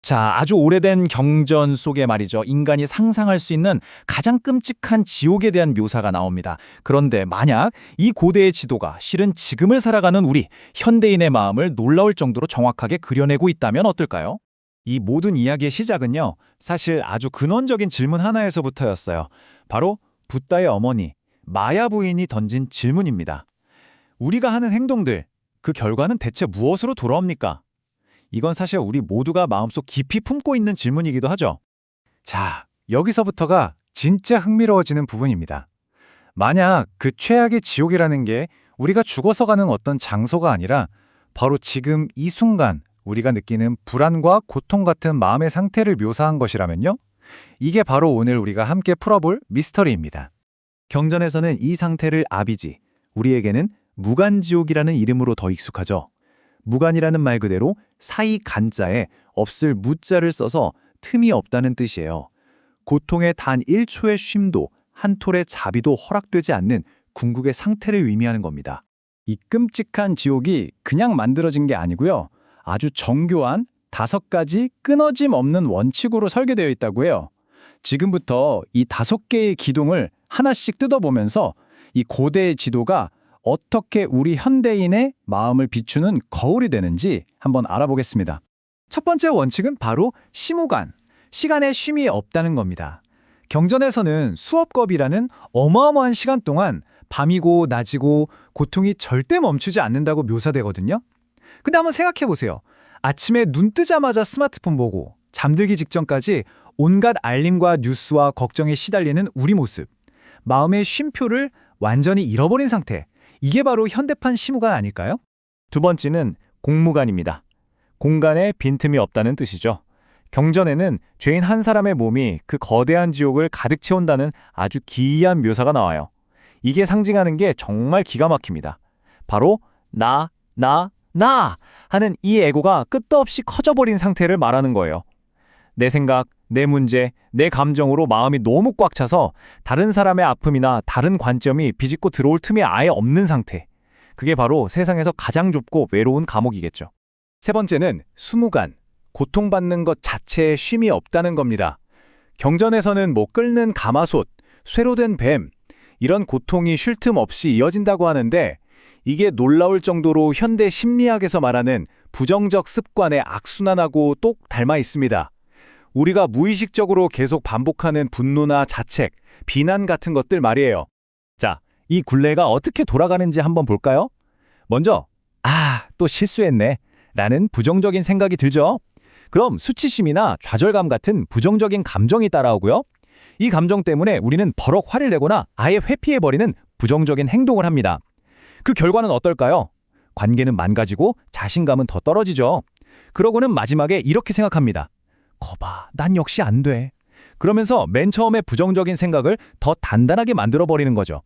자, 아주 오래된 경전 속에 말이죠. 인간이 상상할 수 있는 가장 끔찍한 지옥에 대한 묘사가 나옵니다. 그런데 만약 이 고대의 지도가 실은 지금을 살아가는 우리 현대인의 마음을 놀라울 정도로 정확하게 그려내고 있다면 어떨까요? 이 모든 이야기의 시작은요, 사실 아주 근원적인 질문 하나에서부터였어요. 바로 붓다의 어머니, 마야 부인이 던진 질문입니다. 우리가 하는 행동들, 그 결과는 대체 무엇으로 돌아옵니까? 이건 사실 우리 모두가 마음속 깊이 품고 있는 질문이기도 하죠. 자, 여기서부터가 진짜 흥미로워지는 부분입니다. 만약 그 최악의 지옥이라는 게 우리가 죽어서 가는 어떤 장소가 아니라 바로 지금 이 순간 우리가 느끼는 불안과 고통 같은 마음의 상태를 묘사한 것이라면요? 이게 바로 오늘 우리가 함께 풀어볼 미스터리입니다. 경전에서는 이 상태를 아비지, 우리에게는 무간지옥이라는 이름으로 더 익숙하죠. 무간이라는 말 그대로 사이 간자에 없을 무자를 써서 틈이 없다는 뜻이에요. 고통의 단 1초의 쉼도 한 톨의 자비도 허락되지 않는 궁극의 상태를 의미하는 겁니다. 이 끔찍한 지옥이 그냥 만들어진 게 아니고요. 아주 정교한 5가지 끊어짐 없는 원칙으로 설계되어 있다고 해요. 지금부터 이 5개의 기둥을 하나씩 뜯어보면서 이 고대의 지도가 어떻게 우리 현대인의 마음을 비추는 거울이 되는지 한번 알아보겠습니다. 첫 번째 원칙은 바로 시무간, 시간에 쉼이 없다는 겁니다. 경전에서는 수업겁이라는 어마어마한 시간 동안 밤이고 낮이고 고통이 절대 멈추지 않는다고 묘사되거든요. 근데 한번 생각해 보세요. 아침에 눈 뜨자마자 스마트폰 보고 잠들기 직전까지 온갖 알림과 뉴스와 걱정에 시달리는 우리 모습, 마음의 쉼표를 완전히 잃어버린 상태, 이게 바로 현대판 시무간 아닐까요? 두 번째는 공무간입니다. 공간에 빈틈이 없다는 뜻이죠. 경전에는 죄인 한 사람의 몸이 그 거대한 지옥을 가득 채운다는 아주 기이한 묘사가 나와요. 이게 상징하는 게 정말 기가 막힙니다. 바로 나 하는 이 에고가 끝도 없이 커져버린 상태를 말하는 거예요. 내 생각, 내 문제, 내 감정으로 마음이 너무 꽉 차서 다른 사람의 아픔이나 다른 관점이 비집고 들어올 틈이 아예 없는 상태. 그게 바로 세상에서 가장 좁고 외로운 감옥이겠죠. 세 번째는 수무간, 고통받는 것 자체에 쉼이 없다는 겁니다. 경전에서는 끓는 가마솥, 쇠로 된 뱀, 이런 고통이 쉴 틈 없이 이어진다고 하는데 이게 놀라울 정도로 현대 심리학에서 말하는 부정적 습관의 악순환하고 똑 닮아 있습니다. 우리가 무의식적으로 계속 반복하는 분노나 자책, 비난 같은 것들 말이에요. 자, 이 굴레가 어떻게 돌아가는지 한번 볼까요? 먼저, 또 실수했네 라는 부정적인 생각이 들죠? 그럼 수치심이나 좌절감 같은 부정적인 감정이 따라오고요. 이 감정 때문에 우리는 버럭 화를 내거나 아예 회피해버리는 부정적인 행동을 합니다. 그 결과는 어떨까요? 관계는 망가지고 자신감은 더 떨어지죠. 그러고는 마지막에 이렇게 생각합니다. 거봐, 난 역시 안 돼. 그러면서 맨 처음에 부정적인 생각을 더 단단하게 만들어버리는 거죠.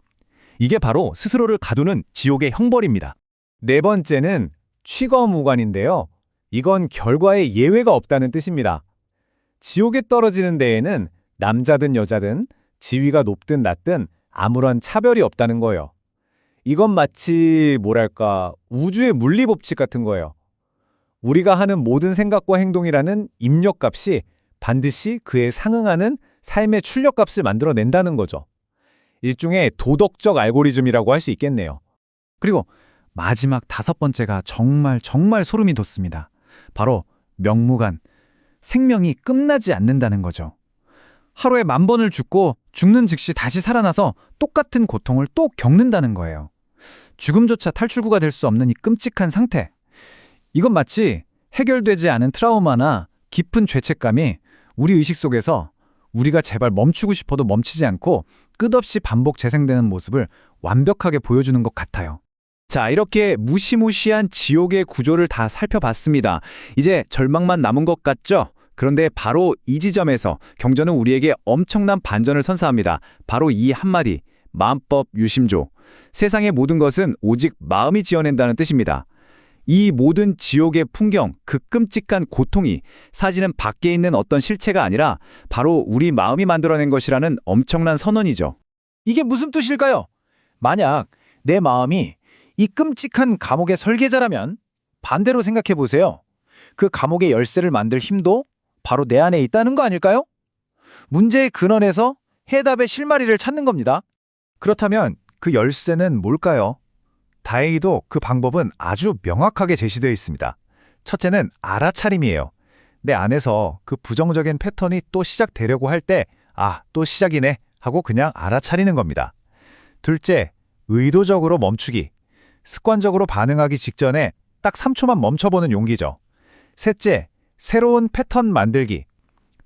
이게 바로 스스로를 가두는 지옥의 형벌입니다. 네 번째는 취거무관인데요. 이건 결과에 예외가 없다는 뜻입니다. 지옥에 떨어지는 데에는 남자든 여자든 지위가 높든 낮든 아무런 차별이 없다는 거예요. 이건 마치 우주의 물리법칙 같은 거예요. 우리가 하는 모든 생각과 행동이라는 입력값이 반드시 그에 상응하는 삶의 출력값을 만들어낸다는 거죠. 일종의 도덕적 알고리즘이라고 할 수 있겠네요. 그리고 마지막 5번째가 정말 소름이 돋습니다. 바로 명무간, 생명이 끝나지 않는다는 거죠. 하루에 10,000번을 죽고 죽는 즉시 다시 살아나서 똑같은 고통을 또 겪는다는 거예요. 죽음조차 탈출구가 될 수 없는 이 끔찍한 상태. 이건 마치 해결되지 않은 트라우마나 깊은 죄책감이 우리 의식 속에서 우리가 제발 멈추고 싶어도 멈추지 않고 끝없이 반복 재생되는 모습을 완벽하게 보여주는 것 같아요. 자, 이렇게 무시무시한 지옥의 구조를 다 살펴봤습니다. 이제 절망만 남은 것 같죠? 그런데 바로 이 지점에서 경전은 우리에게 엄청난 반전을 선사합니다. 바로 이 한마디, 마음법 유심조. 세상의 모든 것은 오직 마음이 지어낸다는 뜻입니다. 이 모든 지옥의 풍경, 그 끔찍한 고통이 사실은 밖에 있는 어떤 실체가 아니라 바로 우리 마음이 만들어낸 것이라는 엄청난 선언이죠. 이게 무슨 뜻일까요? 만약 내 마음이 이 끔찍한 감옥의 설계자라면 반대로 생각해 보세요. 그 감옥의 열쇠를 만들 힘도 바로 내 안에 있다는 거 아닐까요? 문제의 근원에서 해답의 실마리를 찾는 겁니다. 그렇다면 그 열쇠는 뭘까요? 다행히도 그 방법은 아주 명확하게 제시되어 있습니다. 첫째는 알아차림이에요. 내 안에서 그 부정적인 패턴이 또 시작되려고 할 때, 또 시작이네 하고 그냥 알아차리는 겁니다. 둘째, 의도적으로 멈추기. 습관적으로 반응하기 직전에 딱 3초만 멈춰보는 용기죠. 셋째, 새로운 패턴 만들기.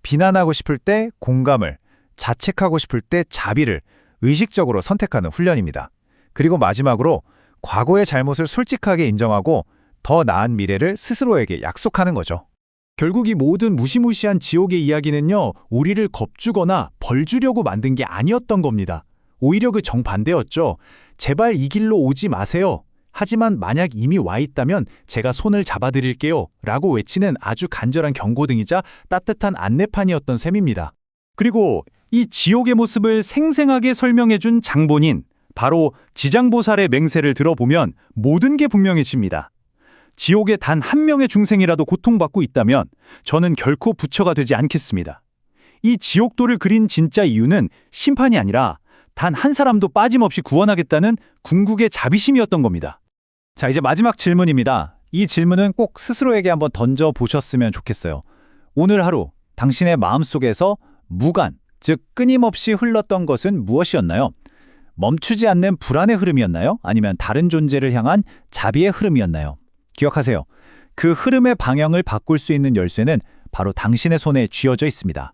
비난하고 싶을 때 공감을, 자책하고 싶을 때 자비를 의식적으로 선택하는 훈련입니다. 그리고 마지막으로 과거의 잘못을 솔직하게 인정하고 더 나은 미래를 스스로에게 약속하는 거죠. 결국 이 모든 무시무시한 지옥의 이야기는요, 우리를 겁주거나 벌주려고 만든 게 아니었던 겁니다. 오히려 그 정반대였죠. 제발 이 길로 오지 마세요. 하지만 만약 이미 와 있다면 제가 손을 잡아드릴게요. 라고 외치는 아주 간절한 경고등이자 따뜻한 안내판이었던 셈입니다. 그리고 이 지옥의 모습을 생생하게 설명해준 장본인, 바로 지장보살의 맹세를 들어보면 모든 게 분명해집니다. 지옥에 단 한 명의 중생이라도 고통받고 있다면 저는 결코 부처가 되지 않겠습니다. 이 지옥도를 그린 진짜 이유는 심판이 아니라 단 한 사람도 빠짐없이 구원하겠다는 궁극의 자비심이었던 겁니다. 자, 이제 마지막 질문입니다. 이 질문은 꼭 스스로에게 한번 던져보셨으면 좋겠어요. 오늘 하루 당신의 마음속에서 무간, 즉 끊임없이 흘렀던 것은 무엇이었나요? 멈추지 않는 불안의 흐름이었나요? 아니면 다른 존재를 향한 자비의 흐름이었나요? 기억하세요. 그 흐름의 방향을 바꿀 수 있는 열쇠는 바로 당신의 손에 쥐어져 있습니다.